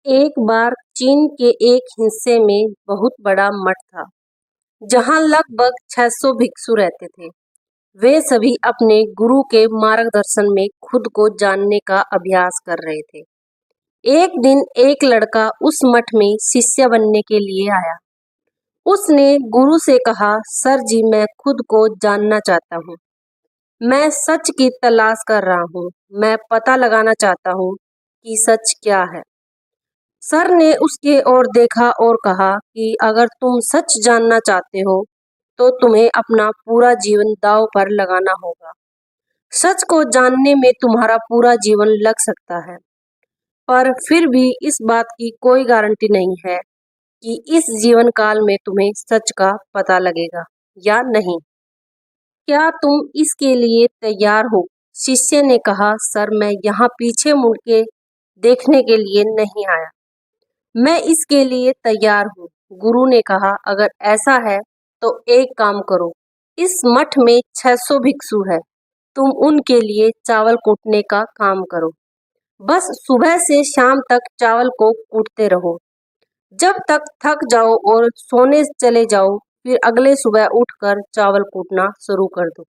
एक बार चीन के एक हिस्से में बहुत बड़ा मठ था, जहाँ लगभग 600 भिक्षु रहते थे। वे सभी अपने गुरु के मार्गदर्शन में खुद को जानने का अभ्यास कर रहे थे। एक दिन एक लड़का उस मठ में शिष्य बनने के लिए आया। उसने गुरु से कहा, सर जी, मैं खुद को जानना चाहता हूँ। मैं सच की तलाश कर रहा हूँ। मैं पता लगाना चाहता हूँ कि सच क्या है। सर ने उसके ओर देखा और कहा कि अगर तुम सच जानना चाहते हो तो तुम्हें अपना पूरा जीवन दांव पर लगाना होगा। सच को जानने में तुम्हारा पूरा जीवन लग सकता है, पर फिर भी इस बात की कोई गारंटी नहीं है कि इस जीवन काल में तुम्हें सच का पता लगेगा या नहीं। क्या तुम इसके लिए तैयार हो? शिष्य ने कहा, सर, मैं यहाँ पीछे मुड़ के देखने के लिए नहीं आया। मैं इसके लिए तैयार हूँ। गुरु ने कहा, अगर ऐसा है तो एक काम करो। इस मठ में 600 भिक्षु है। तुम उनके लिए चावल कूटने का काम करो। बस सुबह से शाम तक चावल को कूटते रहो। जब तक थक जाओ और सोने चले जाओ, फिर अगले सुबह उठकर चावल कूटना शुरू कर दो।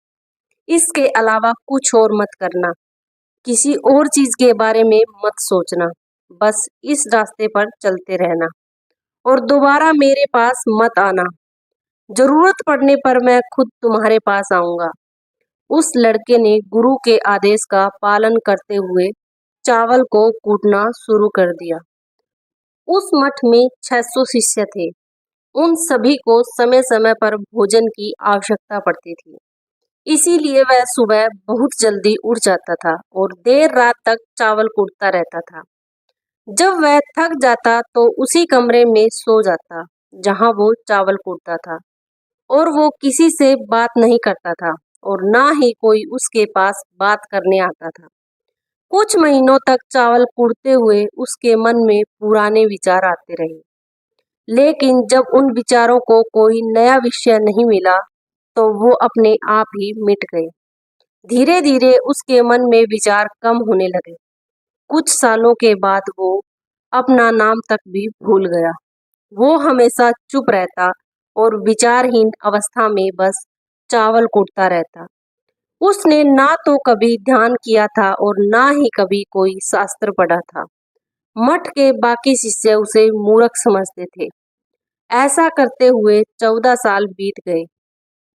इसके अलावा कुछ और मत करना। किसी और चीज के बारे में मत सोचना। बस इस रास्ते पर चलते रहना और दोबारा मेरे पास मत आना। जरूरत पड़ने पर मैं खुद तुम्हारे पास आऊंगा। उस लड़के ने गुरु के आदेश का पालन करते हुए चावल को कूटना शुरू कर दिया। उस मठ में 600 शिष्य थे। उन सभी को समय समय पर भोजन की आवश्यकता पड़ती थी। इसीलिए वह सुबह बहुत जल्दी उठ जाता था और देर रात तक चावल कूटता रहता था। जब वह थक जाता तो उसी कमरे में सो जाता जहां वो चावल कूटता था, और वो किसी से बात नहीं करता था और ना ही कोई उसके पास बात करने आता था। कुछ महीनों तक चावल कूटते हुए उसके मन में पुराने विचार आते रहे, लेकिन जब उन विचारों को कोई नया विषय नहीं मिला तो वो अपने आप ही मिट गए। धीरे धीरे उसके मन में विचार कम होने लगे। कुछ सालों के बाद वो अपना नाम तक भी भूल गया। वो हमेशा चुप रहता और विचारहीन अवस्था में बस चावल कूटता रहता। उसने ना तो कभी ध्यान किया था और ना ही कभी कोई शास्त्र पढ़ा था। मठ के बाकी शिष्य उसे मूर्ख समझते थे। ऐसा करते हुए 14 साल बीत गए।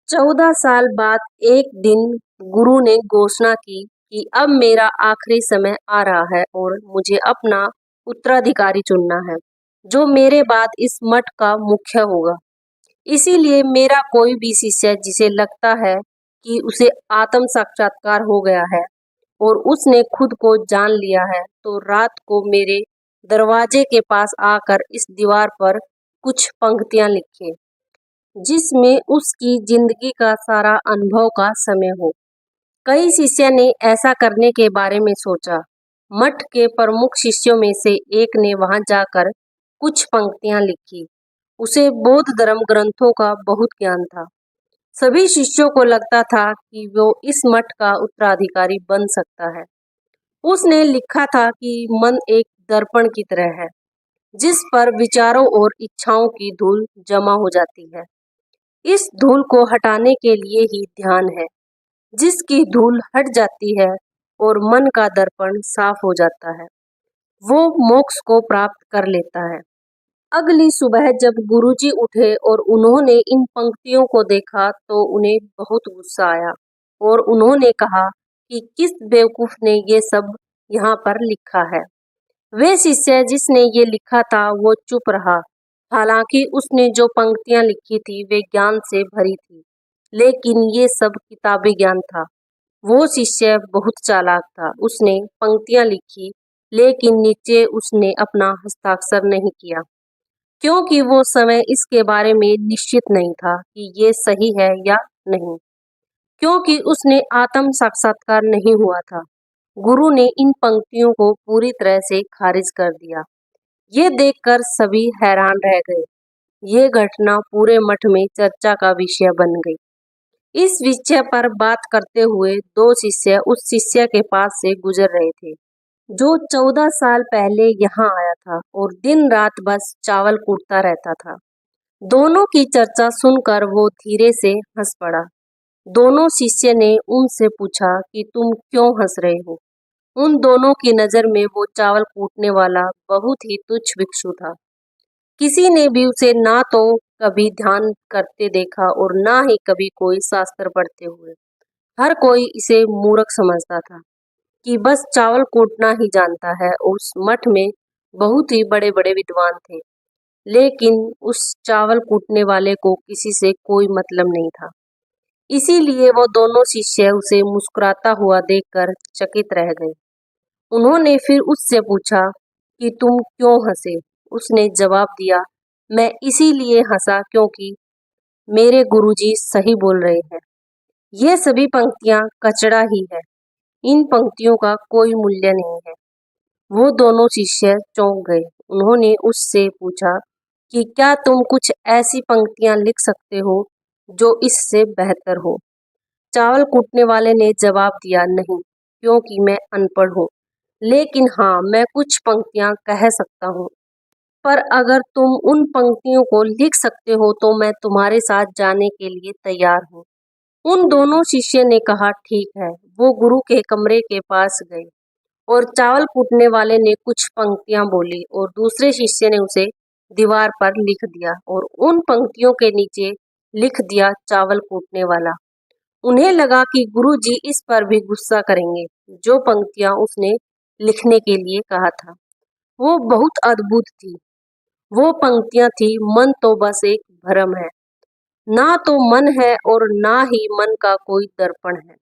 14 साल बाद एक दिन गुरु ने घोषणा की कि अब मेरा आखिरी समय आ रहा है और मुझे अपना उत्तराधिकारी चुनना है, जो मेरे बाद इस मठ का मुख्य होगा। इसीलिए मेरा कोई भी शिष्य जिसे लगता है कि उसे आत्म साक्षात्कार हो गया है और उसने खुद को जान लिया है, तो रात को मेरे दरवाजे के पास आकर इस दीवार पर कुछ पंक्तियां लिखे, जिसमें उसकी जिंदगी का सारा अनुभव का समय हो। कई शिष्य ने ऐसा करने के बारे में सोचा। मठ के प्रमुख शिष्यों में से एक ने वहां जाकर कुछ पंक्तियां लिखी। उसे बौद्ध धर्म ग्रंथों का बहुत ज्ञान था। सभी शिष्यों को लगता था कि वो इस मठ का उत्तराधिकारी बन सकता है। उसने लिखा था कि मन एक दर्पण की तरह है, जिस पर विचारों और इच्छाओं की धूल जमा हो जाती है। इस धूल को हटाने के लिए ही ध्यान है। जिसकी धूल हट जाती है और मन का दर्पण साफ हो जाता है, वो मोक्ष को प्राप्त कर लेता है। अगली सुबह जब गुरुजी उठे और उन्होंने इन पंक्तियों को देखा तो उन्हें बहुत गुस्सा आया और उन्होंने कहा कि किस बेवकूफ ने ये सब यहाँ पर लिखा है। वे शिष्य जिसने ये लिखा था वो चुप रहा। हालांकि उसने जो पंक्तियां लिखी थी वे ज्ञान से भरी थी, लेकिन ये सब किताबी ज्ञान था। वो शिष्य बहुत चालाक था। उसने पंक्तियां लिखी, लेकिन नीचे उसने अपना हस्ताक्षर नहीं किया, क्योंकि वो समय इसके बारे में निश्चित नहीं था कि ये सही है या नहीं, क्योंकि उसने आत्म साक्षात्कार नहीं हुआ था। गुरु ने इन पंक्तियों को पूरी तरह से खारिज कर दिया। ये देखकर सभी हैरान रह गए। ये घटना पूरे मठ में चर्चा का विषय बन गई। इस विषय पर बात करते हुए दो शिष्य उस शिष्य के पास से गुजर रहे थे जो 14 साल पहले यहाँ आया था और दिन रात बस चावल कूटता रहता था। दोनों की चर्चा सुनकर वो धीरे से हंस पड़ा। दोनों शिष्य ने उनसे पूछा कि तुम क्यों हंस रहे हो? उन दोनों की नजर में वो चावल कूटने वाला बहुत ही तुच्छ भिक्षु था। किसी ने भी उसे ना तो कभी ध्यान करते देखा और ना ही कभी कोई शास्त्र पढ़ते हुए। हर कोई इसे मूर्ख समझता था कि बस चावल कूटना ही जानता है। उस मठ में बहुत ही बड़े बड़े विद्वान थे, लेकिन उस चावल कूटने वाले को किसी से कोई मतलब नहीं था। इसीलिए वो दोनों शिष्य उसे मुस्कुराता हुआ देखकर चकित रह गए। उन्होंने फिर उससे पूछा कि तुम क्यों हंसे? उसने जवाब दिया, मैं इसीलिए हंसा क्योंकि मेरे गुरुजी सही बोल रहे हैं। ये सभी पंक्तियां कचड़ा ही है। इन पंक्तियों का कोई मूल्य नहीं है। वो दोनों शिष्य चौंक गए। उन्होंने उससे पूछा कि क्या तुम कुछ ऐसी पंक्तियां लिख सकते हो जो इससे बेहतर हो? चावल कूटने वाले ने जवाब दिया, नहीं, क्योंकि मैं अनपढ़ हूँ। लेकिन हाँ, मैं कुछ पंक्तियां कह सकता हूँ। पर अगर तुम उन पंक्तियों को लिख सकते हो तो मैं तुम्हारे साथ जाने के लिए तैयार हूँ। उन दोनों शिष्य ने कहा, ठीक है। वो गुरु के कमरे के पास गए और चावल कूटने वाले ने कुछ पंक्तियां बोली और दूसरे शिष्य ने उसे दीवार पर लिख दिया और उन पंक्तियों के नीचे लिख दिया चावल कूटने वाला। उन्हें लगा कि गुरुजी इस पर भी गुस्सा करेंगे। जो पंक्तियां उसने लिखने के लिए कहा था वो बहुत अद्भुत थी। वो पंक्तियां थी, मन तो बस एक भ्रम है, ना तो मन है और ना ही मन का कोई दर्पण है,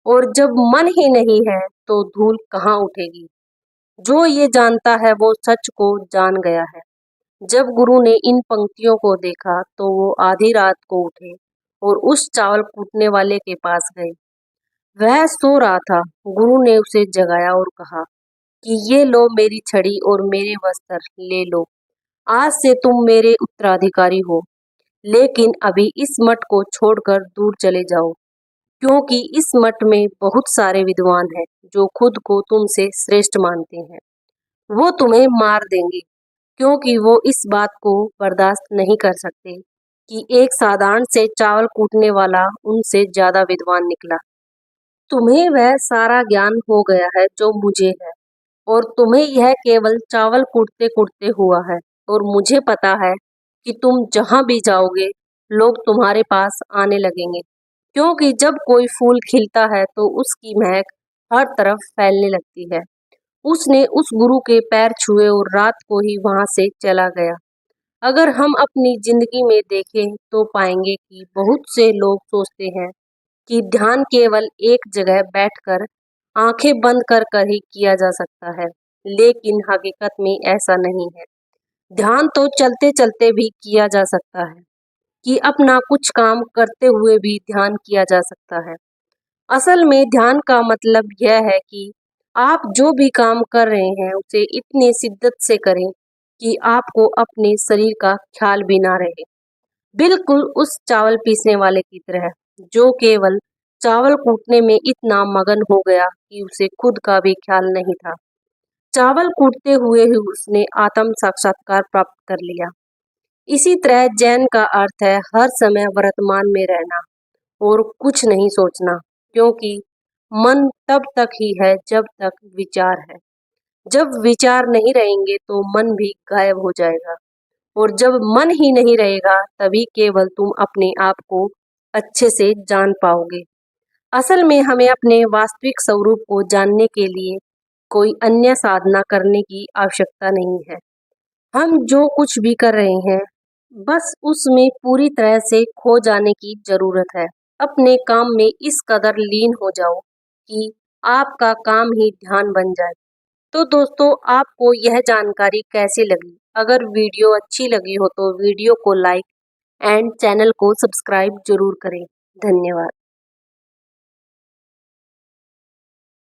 और जब मन ही नहीं है तो धूल कहाँ उठेगी। जो ये जानता है वो सच को जान गया है। जब गुरु ने इन पंक्तियों को देखा तो वो आधी रात को उठे और उस चावल कूटने वाले के पास गए। वह सो रहा था। गुरु ने उसे जगाया और कहा कि ये लो मेरी छड़ी और मेरे वस्त्र ले लो। आज से तुम मेरे उत्तराधिकारी हो। लेकिन अभी इस मठ को छोड़कर दूर चले जाओ, क्योंकि इस मठ में बहुत सारे विद्वान हैं जो खुद को तुमसे श्रेष्ठ मानते हैं। वो तुम्हें मार देंगे, क्योंकि वो इस बात को बर्दाश्त नहीं कर सकते कि एक साधारण से चावल कूटने वाला उनसे ज्यादा विद्वान निकला। तुम्हें वह सारा ज्ञान हो गया है जो मुझे है, और तुम्हें यह केवल चावल कूटते कूटते हुआ है। और मुझे पता है कि तुम जहां भी जाओगे लोग तुम्हारे पास आने लगेंगे, क्योंकि जब कोई फूल खिलता है तो उसकी महक हर तरफ फैलने लगती है। उसने उस गुरु के पैर छुए और रात को ही वहां से चला गया। अगर हम अपनी जिंदगी में देखें तो पाएंगे कि बहुत से लोग सोचते हैं कि ध्यान केवल एक जगह बैठकर आंखें बंद कर कर ही किया जा सकता है, लेकिन हकीकत में ऐसा नहीं है। ध्यान तो चलते चलते भी किया जा सकता है, कि अपना कुछ काम करते हुए भी ध्यान किया जा सकता है। असल में ध्यान का मतलब यह है कि आप जो भी काम कर रहे हैं उसे इतनी शिद्दत से करें कि आपको अपने शरीर का ख्याल भी ना रहे। बिल्कुल उस चावल पीसने वाले की तरह, जो केवल चावल कूटने में इतना मगन हो गया कि उसे खुद का भी ख्याल नहीं था। चावल कूटते हुए ही उसने आत्म साक्षात्कार प्राप्त कर लिया। इसी तरह जैन का अर्थ है हर समय वर्तमान में रहना और कुछ नहीं सोचना, क्योंकि मन तब तक ही है जब तक विचार है। जब विचार नहीं रहेंगे तो मन भी गायब हो जाएगा, और जब मन ही नहीं रहेगा तभी केवल तुम अपने आप को अच्छे से जान पाओगे। असल में हमें अपने वास्तविक स्वरूप को जानने के लिए कोई अन्य साधना करने की आवश्यकता नहीं है। हम जो कुछ भी कर रहे हैं बस उसमें पूरी तरह से खो जाने की जरूरत है। अपने काम में इस कदर लीन हो जाओ कि आपका काम ही ध्यान बन जाए। तो दोस्तों, आपको यह जानकारी कैसी लगी? अगर वीडियो अच्छी लगी हो तो वीडियो को लाइक एंड चैनल को सब्सक्राइब जरूर करें। धन्यवाद।